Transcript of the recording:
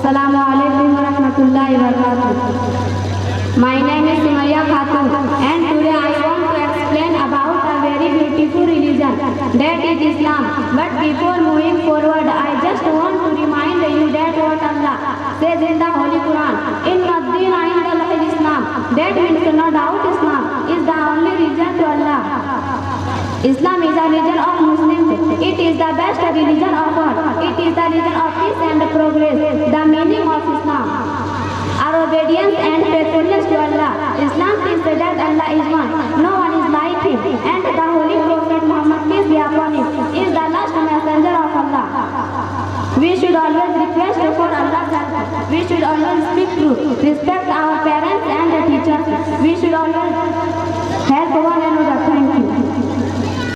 Assalamu alaikum warahmatullahi wabarakatuh. My name is Sumaya Khatun and today I want to explain about a very beautiful religion, that is Islam. But before moving forward, I just want to remind you that what Allah says in the Holy Quran, Inna ad-deena inda Allahi Islam. That means no doubt Islam is the only religion to Allah. Islam is a religion of Muslims. It is the best religion of all. It is the religion of peace and progress. The meaning of Islam are obedience and faithfulness to Allah. Islam teaches that Allah is one. No one is like him. And the Holy Prophet Muhammad, peace be upon him, is the last messenger of Allah. We should always request for Allah's help. We should always speak truth. Respect our parents and teachers. We should always